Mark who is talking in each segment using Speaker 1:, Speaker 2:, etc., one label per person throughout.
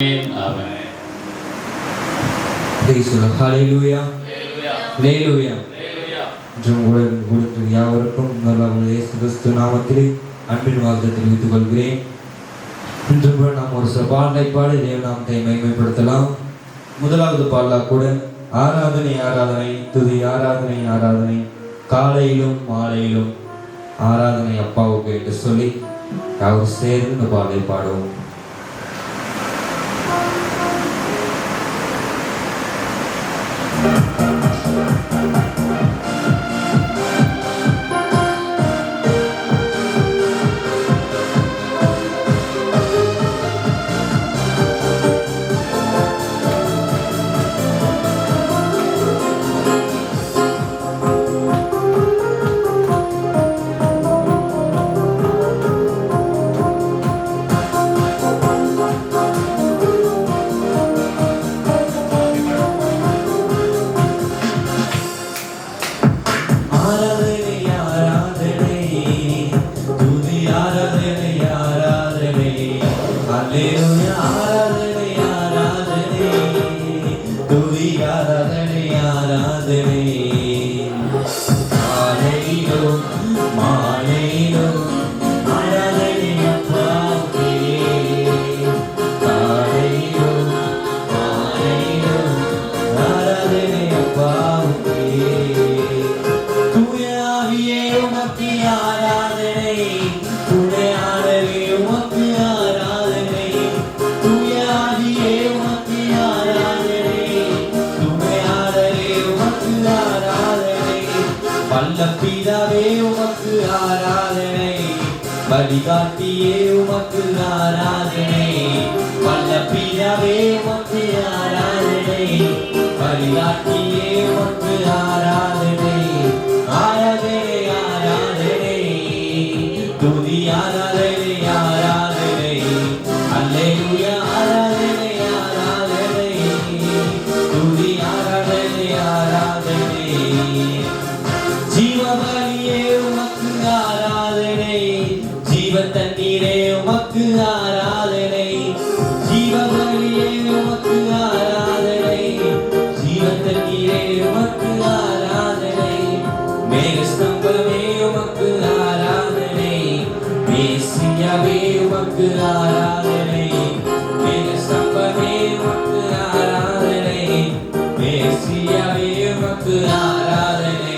Speaker 1: Amen.
Speaker 2: Praise the Lord. Hallelujah. Hallelujah. உங்களுக்கு யாவருக்கும் இயேசு கிறிஸ்து நாமத்திலே அன்பின் வாழ்த்தை தெரிவித்துக் கொள்கிறேன். இன்று கூட நாம் ஒரு சில பாடலை பாடி தேவநாமத்தை மகிமைப்படுத்தலாம். முதலாவது பாடலா கூட ஆராதனை ஆராதனை துதி ஆராதனை ஆராதனை காலையிலும் மாலையிலும் ஆராதனை அப்பாவுக்கு என்று சொல்லி யாரும் சேர்ந்து இந்த பாடலை பாடுவோம். பிதாவே உமக்கு ஆராதனை, வழிகாட்டியே உமக்கு ஆராதனை. வல்ல பிதாவே உமக்கு ஆராதனை, வழிகாட்டியே உமக்கு ஆராதனை. ஆராதனை ஆராதனை துதி ஆராதனை ஆராதனை அல்லேலூயா ஆராதனை ஆராதனை துதி ஆராதனை ஆராதனை. ஜீவபலியே உமக்கு ஆராதனை, ஜீவ தண்ணீரே உமக்கு ஆராதனை. ஜீவபலியே உமக்கு ஆராதனை, ஜீவ தண்ணீரே உமக்கு ஆராதனை. மேகஸ்தம்பமே உமக்கு ஆராதனை, மேசியாவே உமக்கு ஆராதனை. மேகஸ்தம்பமே உமக்கு ஆராதனை, மேசியாவே உமக்கு ஆராதனை.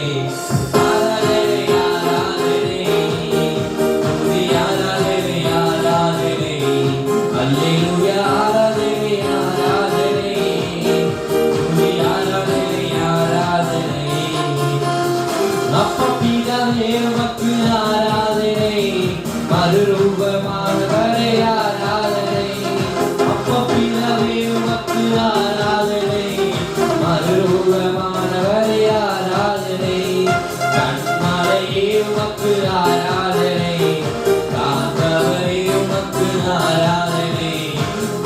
Speaker 2: மறுரூபமானவரே ஆராதனை, அப்பபிதாவே உமக்கு ஆராதனை. மறுரூபமானவரே ஆராதனை, கண்மலையே உமக்கு ஆராதனை. காத்தவரே உமக்கு ஆராதனை,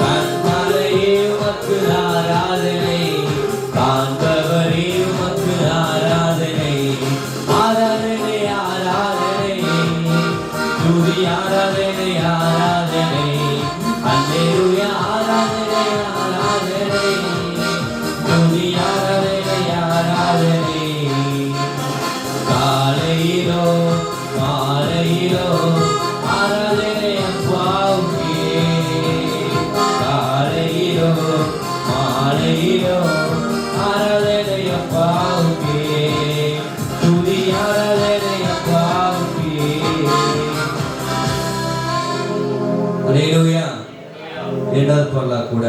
Speaker 2: கண்மலையே உமக்கு ஆராதனை. காந்தவரே உமக்கு ஆராதனை. ஆராதனை ஆராதனை துதி ஆராதனை ஆராதனை அல்லேலூயா ஆராதனை ஆராதனை துதி ஆராதனை ஆராதனை. காலையிலோ மாலையிலோ ஆராதனை அப்பாவுக்கே. காலையிலோ மாலையிலோ ஆராதனை அப்பாவுக்கே. துதி ஆராதனை அப்பாவுக்கே. அல்லேலூயா. இரண்டாவது பாடலா கூட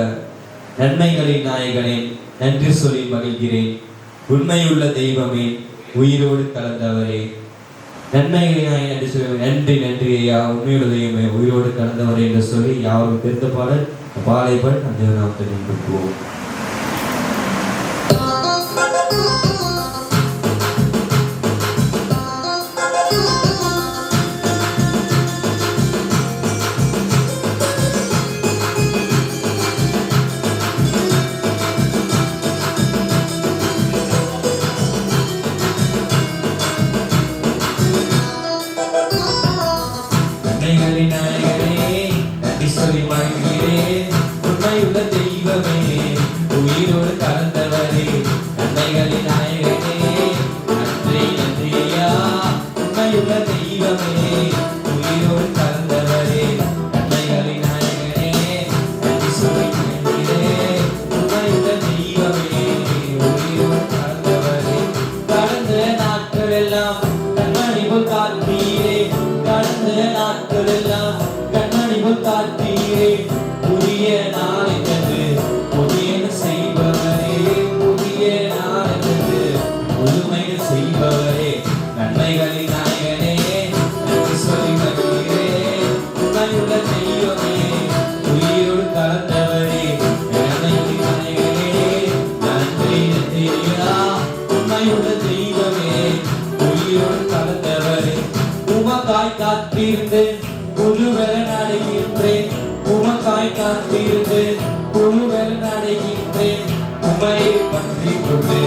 Speaker 2: நன்மைகளின் நாயகனே நன்றி சொல்லி மகிழ்கிறேன், உண்மையுள்ள தெய்வமே உயிரோடு கலந்தவரே. நன்மைகளின் நாயகன் நன்றி சொல்லி நன்றி நன்றி ஐயா, உண்மையுள்ள தெய்வமே உயிரோடு கலந்தவரே என்று சொல்லி யாரும் தெரிந்த பாடல் பாலைபன் அந்த நாமத்தை நின்றுக்குவோம். நன்மைகளின் நாயகனே நன்றி சொல்லி மகிழ்கிறேன், உண்மையுள்ள நான் தீர்ந்து புழுவல் நடைகின்றேன். உமையை பற்றி கொண்டு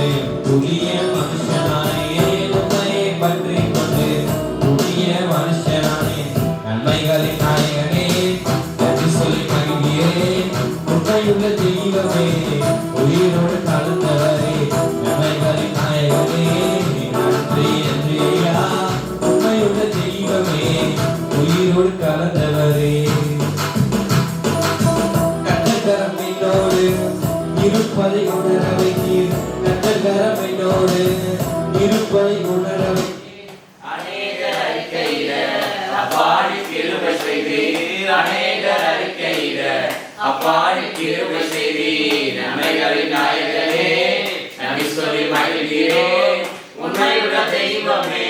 Speaker 2: புதிய மனுஷனானே, உமையை பற்றி கொண்டு புதிய மனுஷனானே. நன்மைகளின் நாயகனே நன்றி சொல்லி மகிழ்கிறேன். உண்மையுள்ள தெய்வமே உயிரோடு கலந்தவரே, நன்மைகளின் நாயகனே நன்றி நன்றியா. உண்மையுள்ள தெய்வமே உயிரோடு கலந்தவரே. கர்த்தர் என்னோடு இருப்பதை உணர வைத்தீர். கர்த்தர் என்னோடு இருப்பதை உணர வைத்தீர்.
Speaker 1: அநேகர் அறிக்கையிட அப்பாடி கிருபை செய்தீர். அநேகர் அறிக்கையிட அப்பாடி கிருபை செய்தீர். நன்மைகளின் நாயகனே நன்றி சொல்லி மகிழ்கிறேன். உண்மையுள்ள தெய்வமே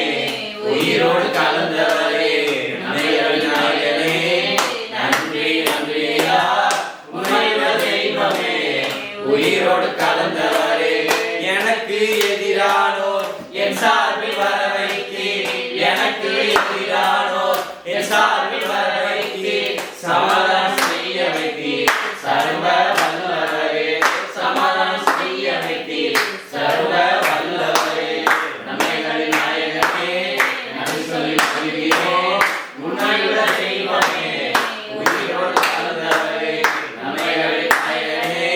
Speaker 1: உயிரோடு கலந்தவரே, நன்மைகளின் நாயகனே நன்றி நன்றியா. உண்மையுள்ள தெய்வமே உயிரோடு கலந்தவரே. எனக்கு எதிரானோர் என் சார்பில் வர வைத்தீர். எனக்கு எதிரானோர் என் சார்பில் வர வைத்தீர். சமாதானம் செய்ய வைத்தீர் சர்வ வல்லவரே. சமாதானம் செய்ய வைத்தீர் சர்வ வல்லவரே. நன்மைகளின் நாயகனே நன்றி சொல்லி மகிழ்கிறேன். உண்மையுள்ள தெய்வமே உயிரோடு கலந்தவரே, நன்மைகளின் நாயகனே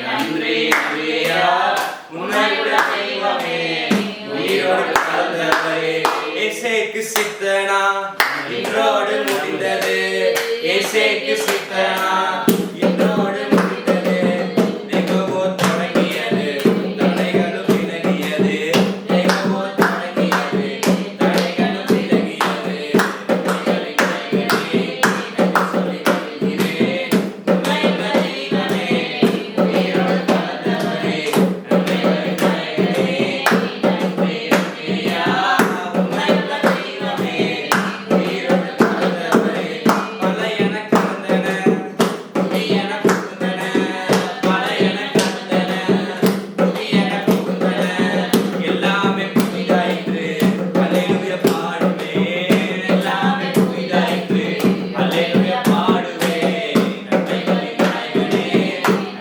Speaker 1: நன்றி நன்றியா. உண்மையுள்ள தெய்வமே உயிரோடு கலந்தவரே. இயேசுவுக்கு சித்தனா இன்றோடு முடிந்தது. இயேசுவுக்கு சித்தனா இன்றோடு முடிந்தது. எங்கோ தொடங்கியது தடைகளும் விலகியது. எங்கோ தொடங்கியது தடைகளும் விலகியது. நன்மைகளின் நாயகனே நன்றி சொல்லி மகிழ்கிறேன். உண்மையுள்ள தெய்வமே உயிரோடு கலந்தவரே, நன்மைகளின் நாயகனே நன்றி நன்றியா. உண்மையுள்ள தெய்வமே உயிரோடு கலந்தவரே. பழையன கலந்தன புதியன புகுந்தன. பழையன கலந்தன புதியன புகுந்தன. எல்லாமே புதிதாயிற்று அல்லேலூயா பாடுவேன். எல்லாமே புதிதாயிற்று அல்லேலூயா பாடுவேன். நன்மைகளின் நாயகனே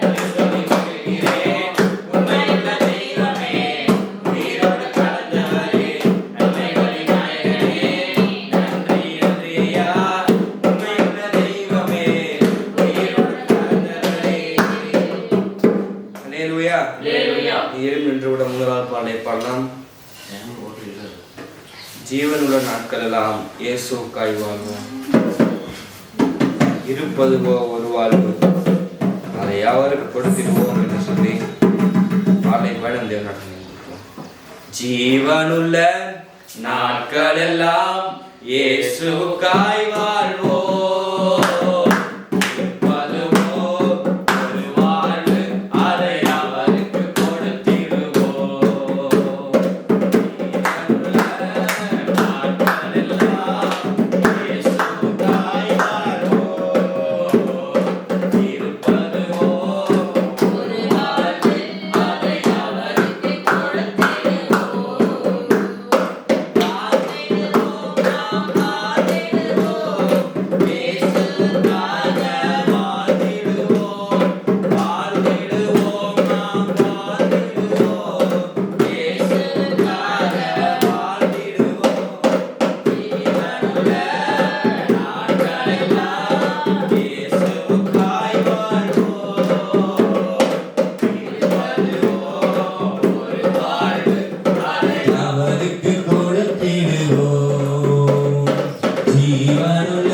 Speaker 1: நன்றி சொல்லி மகிழ்கிறேன். உண்மையுள்ள தெய்வமே உயிரோடு கலந்தவரே, நன்மைகளின் நாயகனே நன்றி நன்றியா. உண்மையுள்ள தெய்வமே உயிரோடு கலந்தவரே. அல்லேலூயா.
Speaker 3: அல்லேலூயா.
Speaker 1: எழும் நின்று விட முதலாவது பாடலை பாடலாம். ஜீவனுள்ள நாட்கள் எல்லாம் இயேசுவுக்காய் வாழ்வோம். இருப்பதுவோ ஒரு வாழ்வு, அதை யாவருக்கு கொடுத்திடுவோம் என்று சொல்லி பாடலை பாடம் தேவன் நடத்தினோம். ஜீவனுள்ள நாட்கள் எல்லாம் இயேசுவுக்காய் வாழ்வோம். இருப்பதுவோ ஒரு வாழ்வு, அதை அவருக்கு கொடுத்திடுவோம். ஜீவனுள்ள நாட்கள் எல்லாம் இயேசுவுக்காய் வாழ்வோம். இருப்பதுவோ ஒரு வாழ்வு, அதை அவருக்கு கொடுத்திடுவோம். வாழ்ந்திடுவோம் நாம் வாழ்ந்திடுவோம். இயேசுவுக்காக வாழ்ந்திடுவோம். வாழ்ந்திடுவோம் நாம் வாழ்ந்திடுவோம். இயேசுவுக்காக வாழ்ந்திடுவோம். ஜீவனுள்ள நாட்களெல்லாம் இயேசுவுக்காய் வாழ்வோம். இருப்பதுவோ ஒரு வாழ்வு, அதை
Speaker 2: அவருக்கு கொடுத்திடுவோம். ஜீவனுள்ள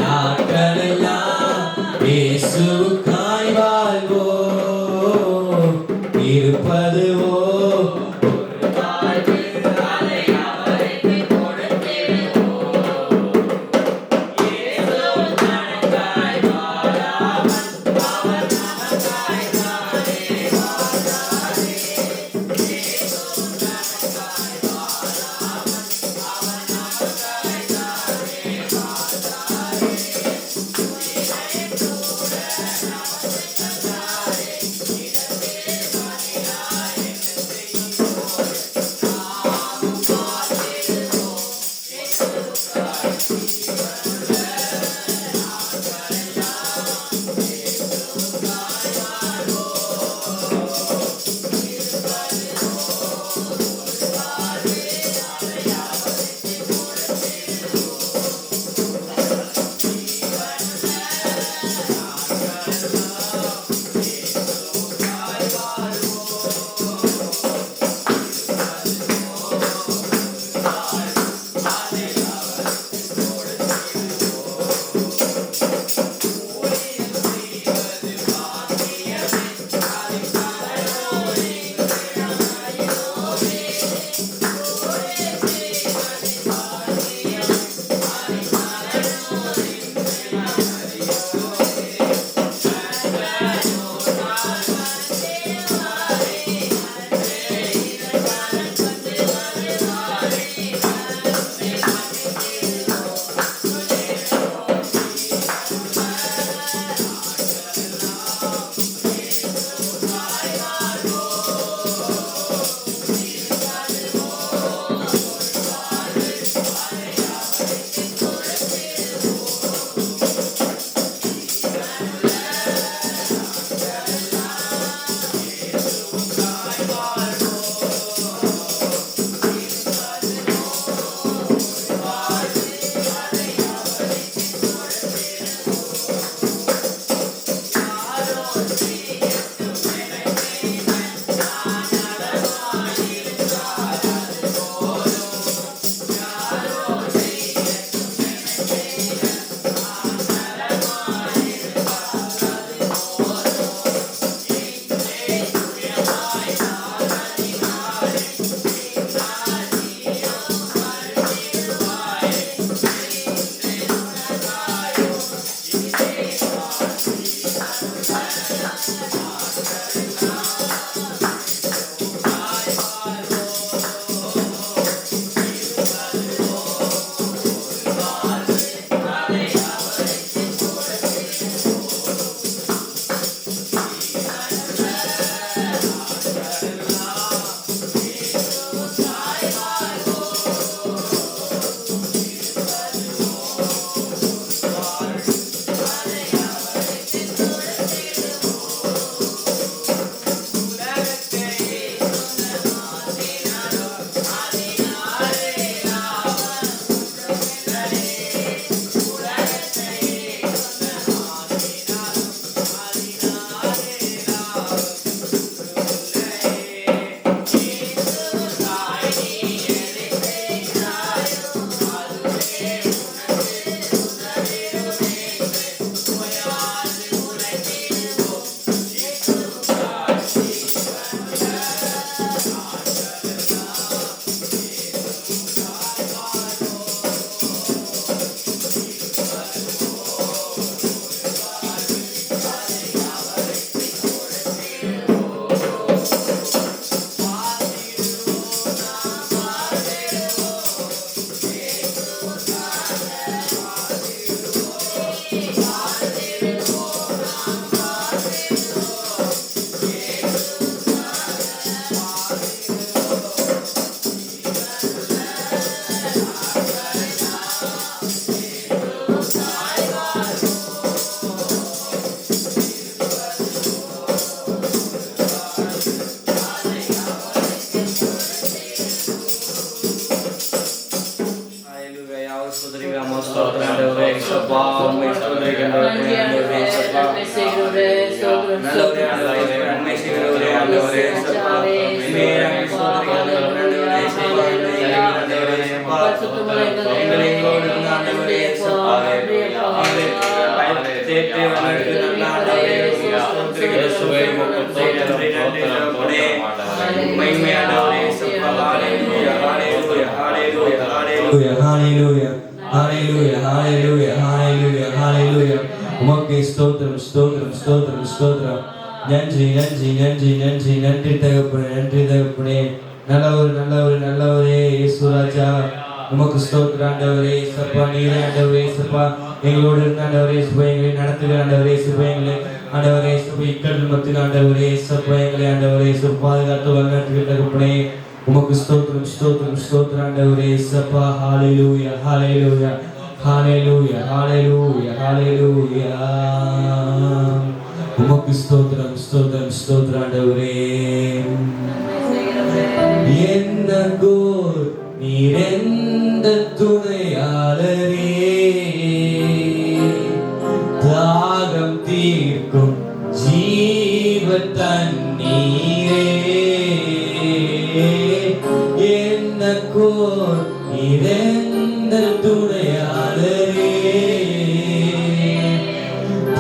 Speaker 2: நாட்களெல்லாம் இயேசுவுக்காய் வாழ்வோம். இருப்பதுவோ
Speaker 1: ஒரு வாழ்வு, அதை அவருக்கு கொடுத்திடுவோம். இயேசு தனக்காய் வாழாமல் அவர் நமக்காய் தானே வாழ்ந்தாரே. இயேசு தனக்காய் வாழாமல் அவர் நமக்காய் தானே வாழ்ந்தாரே. உயிரை கூட நமக்கு தந்தாரே. இதற்கே மகிழாய்
Speaker 2: உமக்கு ஸ்தோத்திரம் ஸ்தோத்திரம் ஸ்தோத்திரம் ஸ்தோத்திரம். நன்றி நன்றி நன்றி நன்றி நன்றி தகப்பனே, நன்றி தகப்பனே. நல்லவரே இயேசுராஜா, உமக்கு ஸ்தோத்திரம் ஆண்டவரே. சப்பா நீரே ஆண்டவரே, சப்பா எங்களோடு இருந்த ஆண்டவரே, சுப எங்களை நடத்துகிற ஆண்டவரே, சுப எங்களை ஆண்டவரே, சுப இக்கடல் மத்தியில் ஆண்டவரே, சப்பா எங்களை ஆண்டவரே, சுப பாதுகாத்து வழிநடத்துகிற தகப்பனே, உமக்கு ஸ்தோத்திரம் ஸ்தோத்திரம் ஸ்தோத்திரம் ஆண்டவரே. சப்பா ஹalleluya ஹalleluya ஹalleluya ஹalleluya ஹalleluya. உமக்கு ஸ்தோத்திரம் ஸ்தோத்திரம் ஸ்தோத்திரம் ஆண்டவரே. என்ன கோர் நீரெந்த துணையாளரே, தாகம் தீர்க்கும் ஜீவ தண்ணீரே. என்ன கோர் நீரெந்த துணையாளரே,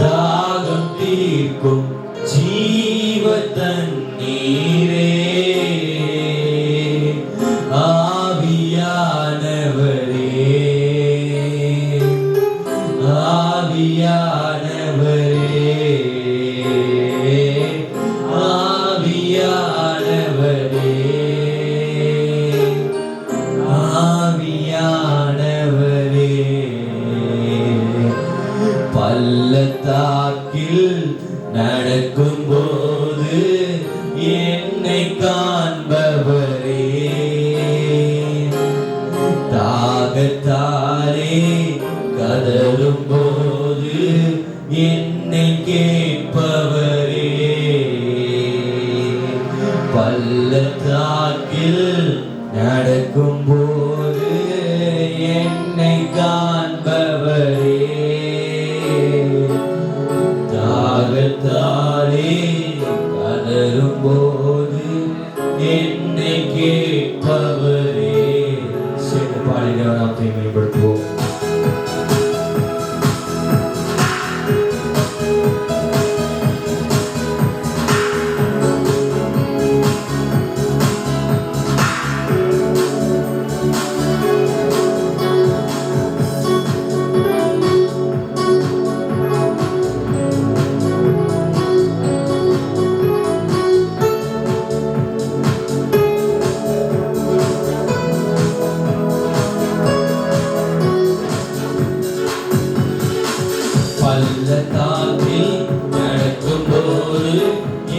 Speaker 2: தாகம் தீர்க்கும் ஜீவ தண்ணீரே. பள்ளத்தாக்கில் நடக்கும் போது என்னை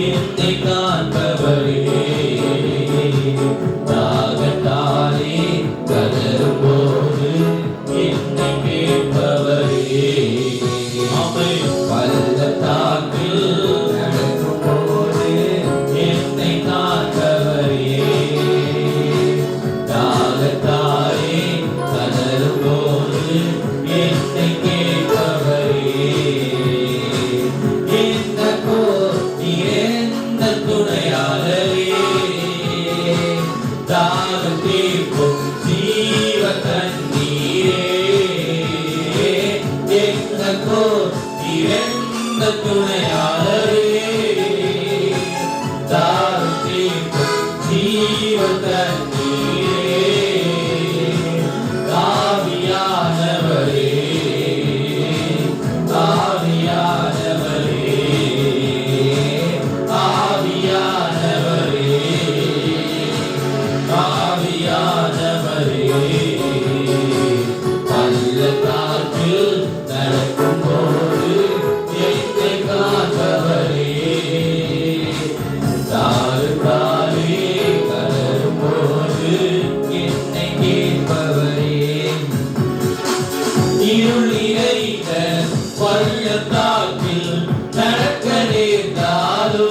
Speaker 3: என்னை காண்பவரே, தாகத்தாலே கதறும் போது என்னை கேட்பவரே, பள்ளத்தாக்கில் நடக்கும் போது என்னை காண்பவரே, தாகத்தாலே கதறும் போது என்னை கேட்பவரே, எந்த துணையாளரே, தாகம் தீர்க்கும் ஜீவ தண்ணீரே, எந்த துணையாளரே, தாகம் தீர்க்கும் ஜீவ தண்ணீரே, ஆவியானவரே, ஆவியானவரே, ஆவியானவரே, ஆவியானவரே, பள்ளத்தாக்கில் நடக்கும் போது என்னை காண்பவரே, தாகத்தாலே கதறும் போது என்னை கேட்பவரே, இருள் நிறைந்த பள்ளத்தாக்கில் நடக்க நேர்ந்தாலோ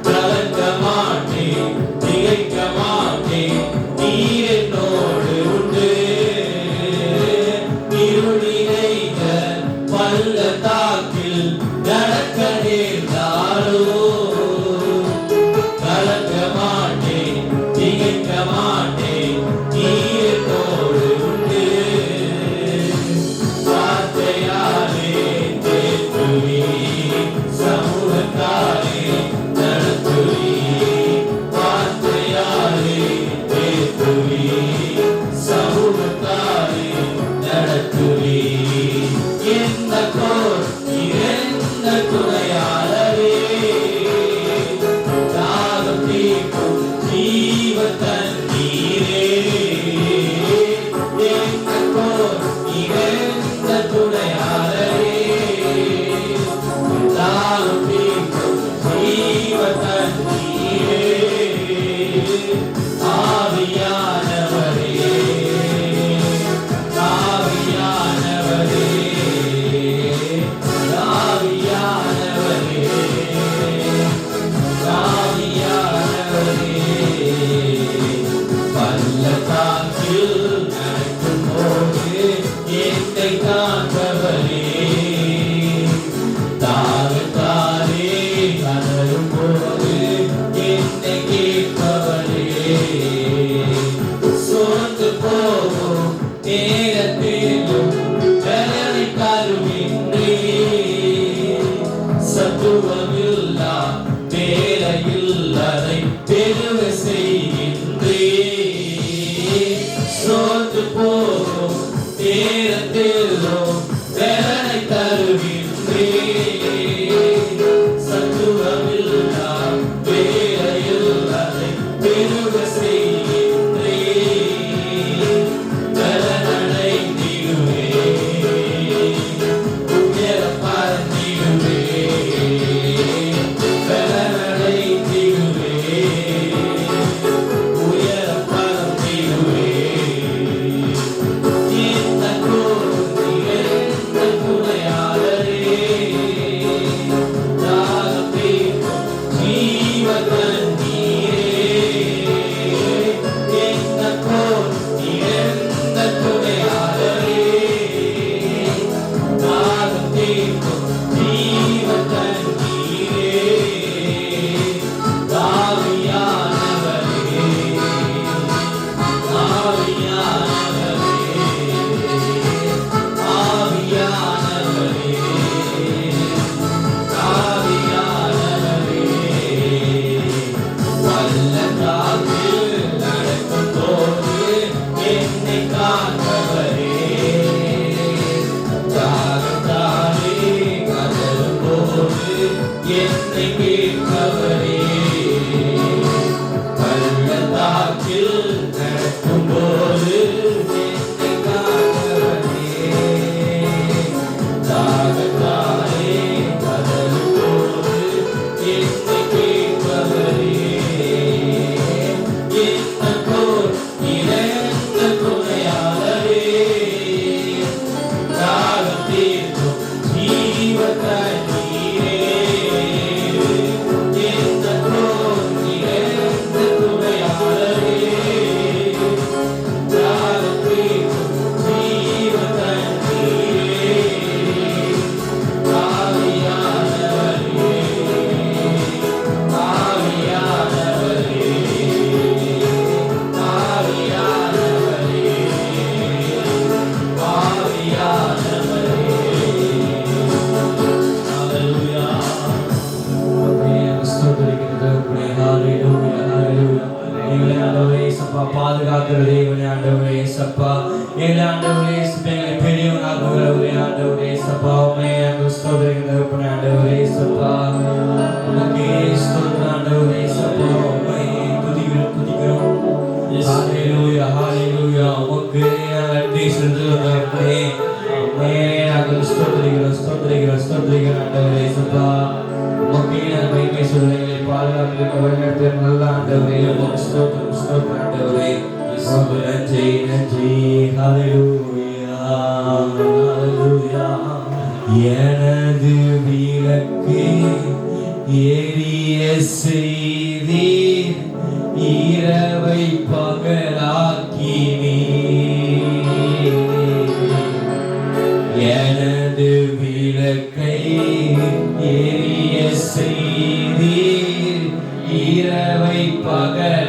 Speaker 3: கலங்க மாட்டேன், திகைக்க மாட்டேன், நீர் என்னோடு உண்டு. இருள் நிறைந்த பள்ளத்தாக்கில் நடக்க நேர்ந்தாலோ கலங்க மாட்டேன், திகைக்க மாட்டேன், நீர் என்னோடு உண்டு. வார்த்தையாலே தேற்றுவி, சமூகத்தாலே நடத்துவி, வார்த்தையாலே தேற்றுவி, சமூகத்தாலே நடத்துவி, எந்த துணையாளரே, தாகம் தீர்க்கும் ஜீவ தண்ணீரே, எந்த துணையாளரே, தாகம் தீர்க்கும் ஜீவ தண்ணீரே, ஆவியானவரே, ஆவியானவரே, ஆவியானவரே, ஆவியானவரே, பள்ளத்தாக்கில் நடக்கும் போது என்னை காண்பவரே, தாகத்தாலே கதறும் போது என்னை கேட்பவரே, சோர்ந்து போகும் நேரத்திலும் பலனை தருகின்றே, சத்துவமில்லா வேலையில் அதை பெருக செய்கின்றே, சோர்ந்து போகும் நேரத்திலும் பலனை தருகின்றே, சத்துவமில்லா வேலையில் அதை பெருக செய்கின்றே, பலனடைந்திடுவே, உயர பறந்திடுவே, பலனடைந்திடுவே, உயர பறந்திடுவே, எந்த துணையாளரே, தாகம் தீர்க்கும் ஜீவ தண்ணீரே, எந்த துணையாளரே, தாகம் தீர்க்கும் ஜீவ தண்ணீரே, ஆவியானவரே, ஆவியானவரே, ஆவியானவரே, ஆவியானவரே, பள்ளத்தாக்கில் நடக்கும் போது என்னை காண்பவரே, தாகத்தாலே கதறும் போது என்னை கேட்பவரே, பள்ளத்தாக்கில் நடக்கும் போது என்னை காண்பவரே, தாகத்தாலே கதறும் போது
Speaker 2: சப்பா எங்களை ஆண்டவரே எங்களை பெரியவனாக்குகிறவரே ஆண்டவரே சப்பா உண்மை அங்கு ஸ்தோத்திரிக்கிறப்ப ஆண்டவரே சப்பா உமக்கே ஸ்தோத்திரம் ஆண்டவரே சப்பா உண்மை துதிக்கிறோம் ஹalleluya ஹalleluya உமக்கே நன்றி செலுத்துகிறோம் உம்மை நாங்கள் ஸ்தோத்திரிக்கிறோம் ஆண்டவரே சப்பா உமக்கே நாங்கள் மகிமை சொல்லுங்கள் பாதுகாப்பு வழிநடத்த நல்ல ஆண்டவரே உமக்கு ஸ்தோத்திரம் ஆண்டவரே நன்றி ஹalleluya ஹalleluya எனது விளக்கு எரிய செய்தீர் இரவை பகலாக்கினீர் எனது விளக்கை எரிய செய்தீர் இரவை பகலாக்கினீர்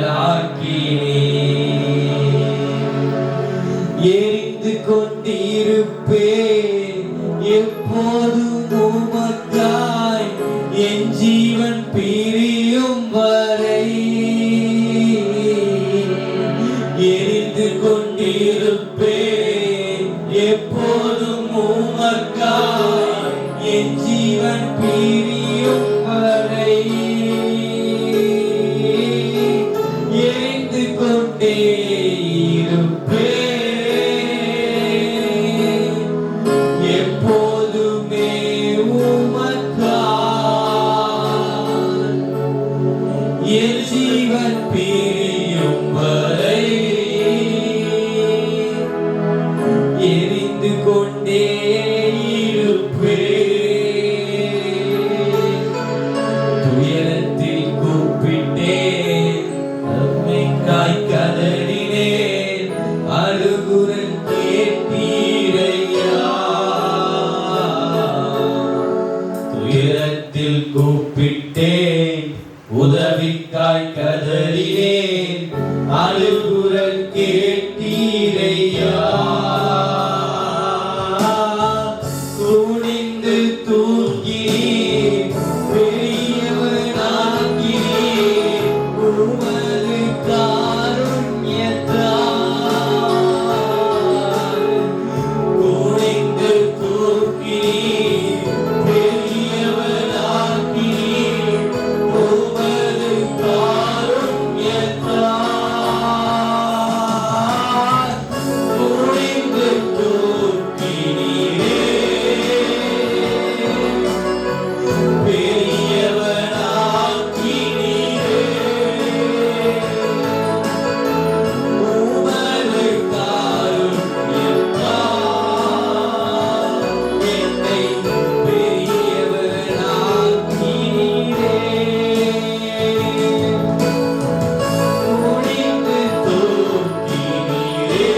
Speaker 2: எரிந்து கொண்டிருப்பேன் எப்போதும் உமக்காய் என் ஜீவன் பிரியும் வரை எரிந்து கொண்டிருப்பேன் எப்போதும் உமக்காய் என் ஜீவன் பிரியும் வரை எரிந்து கொண்டே எப்போதுமே உமக்காய் என் ஜீவன் பிரியும் வரை எரிந்து கொண்டே இருப்பேன் துயரத்தில் கூப்பிட்டேன் அம்மைக்காய் கதறினேன் அழுகுரல் கேட்டீரையா துயரத்தில் கூப்பிட்டேன் உதவிக்காய் கதறினேன் அழுகுரல் கேட்டீரையா குனிந்து தூங்கி பெரியவனாகி உமது காருண்யத்தால் குனிந்து தூங்கி பெரியவனாகி உமது காருண்யத்தால் குனிந்து தூக்கினீரே பெரியவனாக்கினீரே உமது காருண்யத்தால் என்னை பெரியவனாக்கினீரே குனிந்து தூக்கினீரே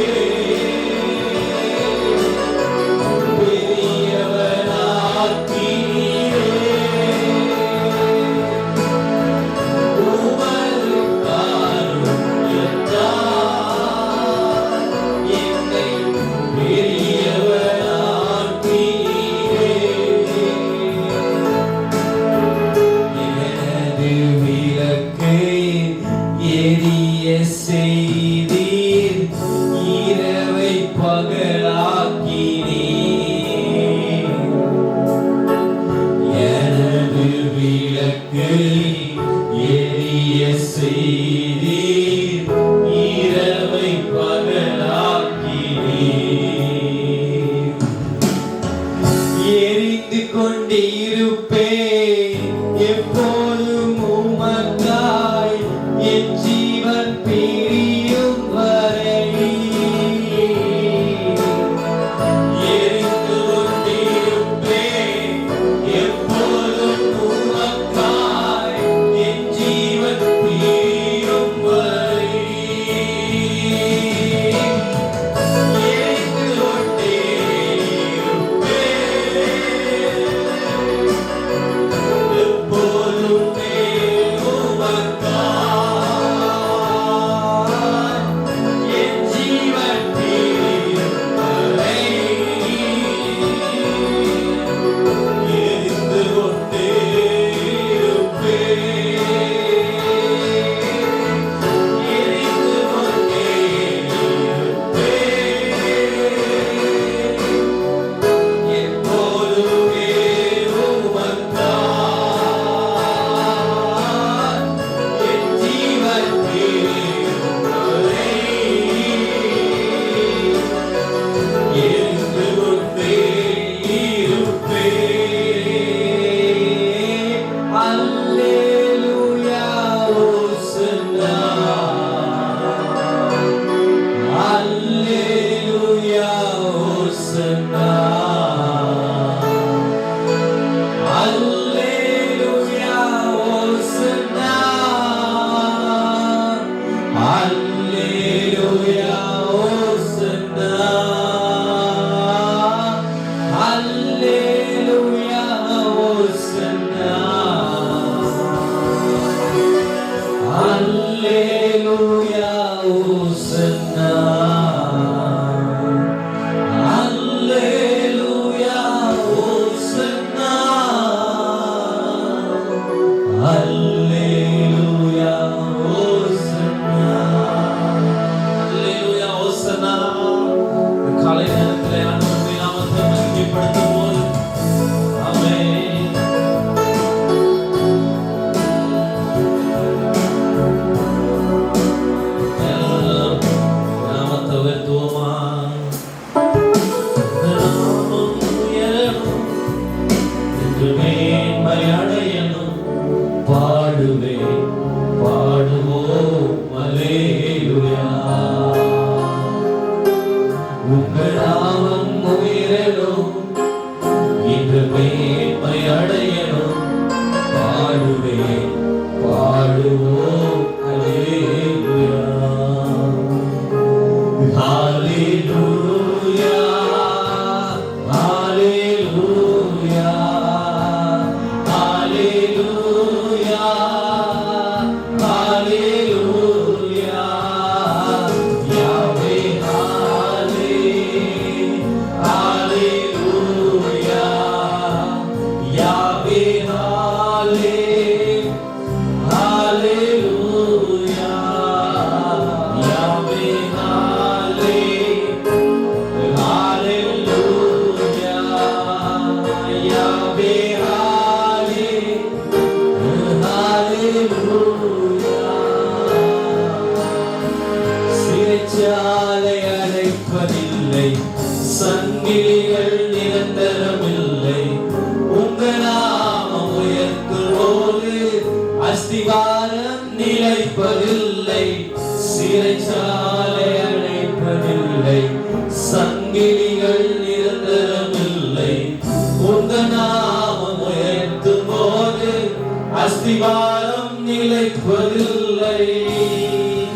Speaker 2: பெரியவனாக்கினீரே உமது காருண்யத்தால் என்னை பெரியவனாக்கினீரே எனது விளக்கை எரிய செய்தீர் இரவை பகலாக்கினீர் எனது விளக்கை எரிய செய்தீர் இரவை பகலாக்கினீர் எரிந்து கொண்டிருப்பேன் எப்போதும் உமக்காய் என் ஜீவன் பிரியும் வரை எரிந்து கொண்டிருப்பேன் எப்போதும் உமக்காய் என் ஜீவன் பிரியும் வரை எரிந்து கொண்டே இருப்பேன் எப்போதும்
Speaker 3: பாடுவேன் பாடுவோம் அல்லேலூயா. உங்கள் நாமம் உயரணும், இன்று மேன்மை அடையணும். பாடுவேன் பாடுவோம் அல்லேலூயா. ஹalleluya ஹalleluya ஹalleluya ஹalleluya. யாவே ஹalleluya யாவே ஹalleluya யாவே சிறைச்சாலை அடைப்பதில்லை, சங்கிலிகள் நிரந்தரமில்லை. உங்க நாமம் உயர்த்துவோது அஸ்திவாரம் நிலைப்பதில்லை. சிறைச்சாலை அடைப்பதில்லை, சங்கிலிகள் நிரந்தரமில்லை. உங்க நாமம் உயர்த்தும் போது அஸ்திவாரம் நிலைப்பதில்லை.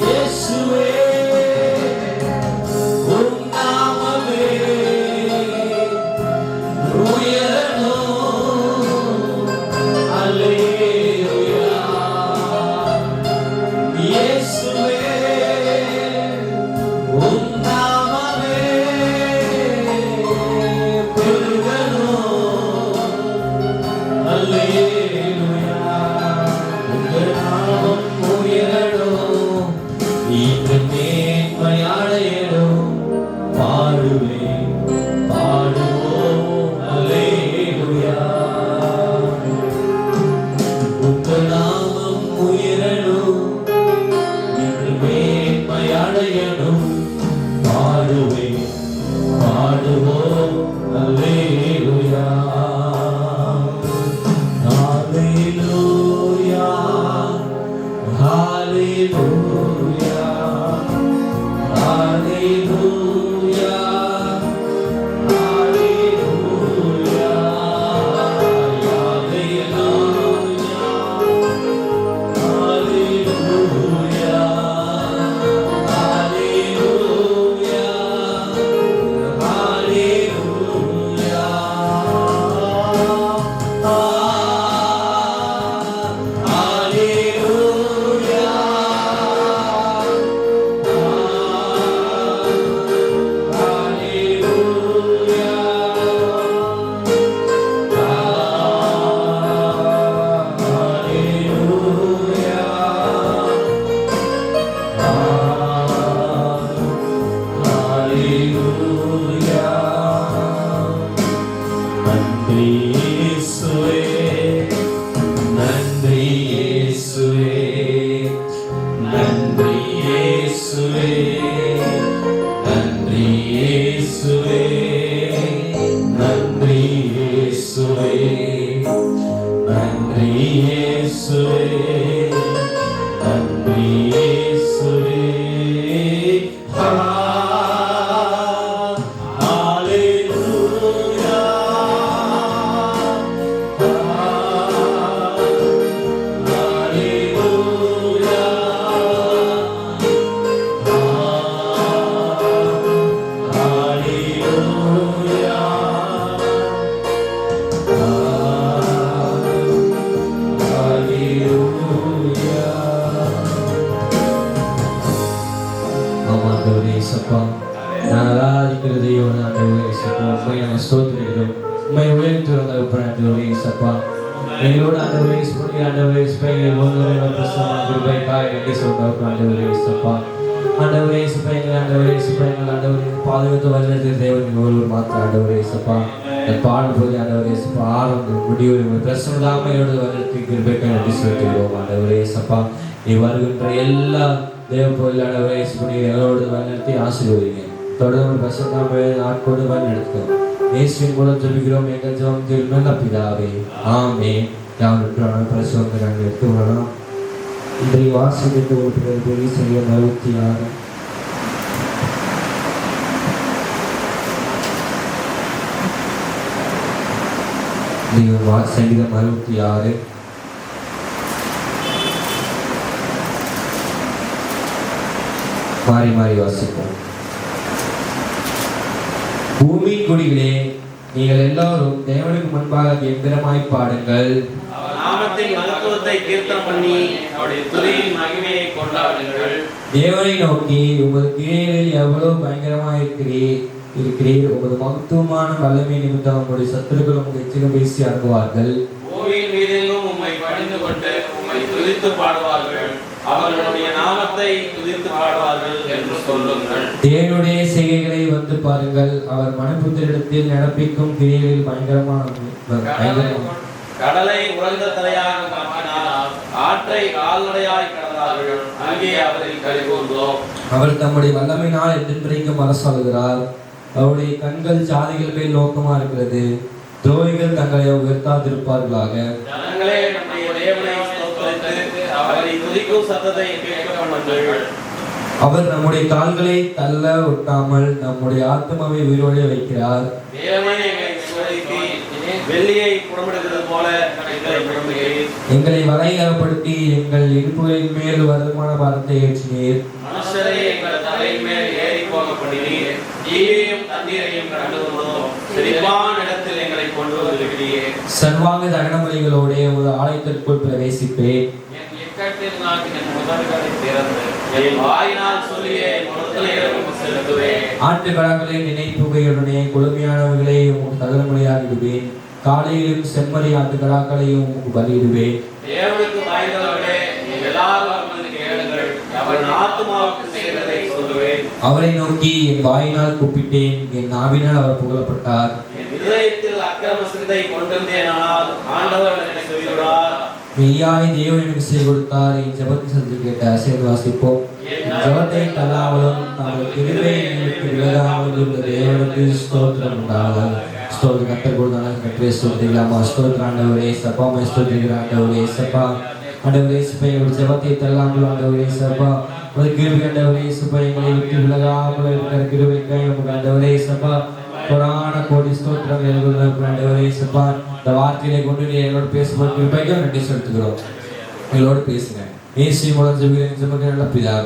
Speaker 3: இயேசுவே உம் நாமமே உயரணும். அல்லேலூயா. இயேசுவே உம் நாமமே பெருகணும். அல்லேலூயா. உங்கள் நாமம் உயரணும், இன்று மேன்மை அடையணும். பாடுவேன் பாடுவோம் அல்லேலூயா. உங்கள் நாமம் உயரணும், இன்று மேன்மை அடையணும். பாடுவேன் பாடுவோம் அல்லேலூயா. ஹalleluya ஹalleluya ஹalleluya ஹalleluya. யாவே ஹalleluya ஹalleluya ஹalleluya ஹalleluya. நன்றி இயேசுவே, நன்றி இயேசுவே, நன்றி இயேசுவே, நன்றி இயேசுவே, நன்றி இயேசுவே, நன்றி இயேசுவே, நன்றி இயேசுவே.
Speaker 2: நான் ஆராதிக்கிற தெய்வம் ஆண்டவரே இயேசுப்பா, உம்மை நாங்கள் ஸ்தோத்திரிக்கிறோம். உம்மை உயர்த்துகிறோம் ஆண்டவரே இயேசுப்பா. எங்களோட ஆண்டவரே இயேசுப்பா, ஆண்டவரே இயேசுப்பா, எங்கள் ஒவ்வொரு பிரசன்னமான கிருபைக்காய் நன்றி சொல்கிறோம் ஆண்டவரே இயேசுப்பா. ஆண்டவரே இயேசுப்பா, எங்கள் ஆண்டவரே இயேசுப்பா, எங்கள் ஆண்டவரே பாதுகாத்து வழிநடத்துகிற தேவன் எங்கள் ஒருவர் மாத்திரம் ஆண்டவரே இயேசுப்பா. பாடும்போது ஆண்டவரே இயேசுப்பா, ஆரம்பம் முடிவு உங்கள் பிரசன்னதாம என்னோட வழிநடத்தி கிருபைக்காய் நன்றி சொல்கிறோம் ஆண்டவரே இயேசுப்பா. நீ வருகின்ற எல்லா தேவ பொருளானவரை எங்களோடு வழிநடத்தி ஆசீர்வதிங்க. தொடர்ந்து பிரசன்னாமே ஆட்கொண்டு வழிநடத்தும். இயேசுவின் மூலம் ஜெபிக்கிறோம் எங்கள் ஜெபத்தில் நல்ல பிதாவே, ஆமென். யாவருக்கான பரிசுகளை நாங்கள் எடுத்து வரலாம். இன்றைய வாசித்து ஒரு சங்கீதம் 66. சங்கீதம் 66 மாறி மாறி வாசிப்போம். பூமியின் குடிகளே, நீங்கள் எல்லாரும் தேவனுக்கு முன்பாக கம்பீரமாய் பாடுங்கள்.
Speaker 1: நாமத்தின் மகத்துவத்தை கீர்த்தனம் பண்ணி அவருடைய துதியின் மகிமையை கொண்டாடுங்கள்.
Speaker 2: தேவனை நோக்கி, உமது கிரியைகளில் எவ்வளவு பயங்கரமாய் இருக்கிறீர். உமது மகத்துவமான வல்லமை நிமித்தம் உங்களுடைய சத்துருக்கள் உங்கள் எச்சிலும் பேசி அடங்குவார்கள்.
Speaker 1: பூமியின் மீதெங்கும் உம்மை பணிந்து கொண்டு உம்மை துதித்து பாடுவார்கள். அவர்களுடைய நாமத்தை துதித்து பாடுவார்கள் என்று சொல்லுங்கள்.
Speaker 2: தேவனுடைய செய்கைகளை வந்து பாருங்கள். அவர் மனுபுத்திரிடத்தில் நடப்பிக்கும் கிரியைகளில் பயங்கரமான
Speaker 1: கடலை உறைந்த தலையாக மாற்றினார், ஆற்றை கால்நடையாய் கடந்தார்கள். அங்கே அவரில் களிகூர்ந்தோம்.
Speaker 2: அவர் தம்முடைய வல்லமையினால் என்றென்றைக்கும் அரசாளுகிறார். அவருடைய கண்கள் ஜாதிகள் மேல் நோக்கமா இருக்கிறது. துரோகிகள் தங்களை உயர்த்தாதிருப்பார்களாக.
Speaker 1: ஜனங்களே, நம்முடைய தேவனை ஸ்தோத்திரித்து அவரை துதிக்கும் சத்தத்தை கேட்க பண்ணுங்கள்.
Speaker 2: அவர் நம்முடைய கால்களை தள்ள ஒட்டாமல் நம்முடைய ஆத்மாவை உயிரோட வைக்கிறார்.
Speaker 1: தேவனே, வெள்ளியை புடமிடுகிறது போல எங்களை புடமிடுகிறீர்.
Speaker 2: எங்களை வலையகப்படுத்தி எங்கள் இடுப்புகளின் மேல் வருமான பாரத்தை ஏற்றினீர்.
Speaker 1: மனுஷரை எங்கள் தலையின் மேல் ஏறி போக பண்ணினீர். தீயையும் தண்ணீரையும் கண்டு வந்தோம். செழிப்பான இடத்தில் எங்களை கொண்டு வந்திருக்கிறீர்.
Speaker 2: சர்வாங்க தகனமலைகளோட ஒரு ஆலயத்திற்குள் பிரவேசிப்பேன்.
Speaker 1: என் இக்கட்டில் நான் என் முதல்களை திறந்து என் வாயினால் சொல்லியே முதலைகளும் செலுத்துவேன்.
Speaker 2: ஆட்டுக்கடாக்களை நினைப்புகையுடனே கொழுமையானவர்களை உமக்கு தகனமலையாகிடுவேன். காலையிலும் செம்மறி ஆட்டுக்கடாக்களையும் உமக்கு பலியிடுவேன்.
Speaker 1: தேவனுக்கு பயந்தவர்களே, எல்லாரும் கேளுங்கள். அவன் ஆத்துமாவுக்கு செய்ததை சொல்லுவேன்.
Speaker 2: அவரை நோக்கி என் வாயினால் கூப்பிட்டேன், என் நாவினால் அவர் புகழப்பட்டார்.
Speaker 1: என் இதயத்தில் அக்கிரம சிந்தை கொண்டிருந்தேனால் ஆண்டவர் எனக்கு செவியுறார்.
Speaker 2: மெய்யாய் தேவன் எனக்கு செய்து கொடுத்தார். என் ஜெபத்தை சந்தி கேட்ட சேர்ந்து வாசிப்போம். ஜெபத்தை தள்ளாமலும் தமது கிருபையை எங்களுக்கு விலகாமல் உள்ள தேவனுக்கு ஸ்தோத்திரம் உண்டாகுக. ஸ்தோத்திரம் கர்த்தர் கொடுத்தான கர்த்தரை ஸ்தோத்திரிக்கலாமா? ஸ்தோத்திரம் ஆண்டவரே சப்பா, ஸ்தோத்திரிக்கிற ஆண்டவரே சப்பா. ஆண்டவரே சப்பா, எங்களுடைய ஜெபத்தை தள்ளாமல் ஆண்டவரே சப்பா, ஒரு கிருபை ஆண்டவரே சப்பா, எங்களை விட்டு விலகாமல் இருக்கிற கிருபைக்காய் நமக்கு ஆண்டவரே சப்பா புராண கோடி ஸ்தோத்திரம் ஆண்டவரே சப்பா. இந்த வார்த்தையை கொண்டு நீ எங்களோட பேசும்போது கிருபைக்கு நன்றி செலுத்துகிறோம். எங்களோட பேசுங்க. இயேசு மூலம் ஜெபிக்கிறேன், ஜெபங்கள் நல்ல பிதாவே.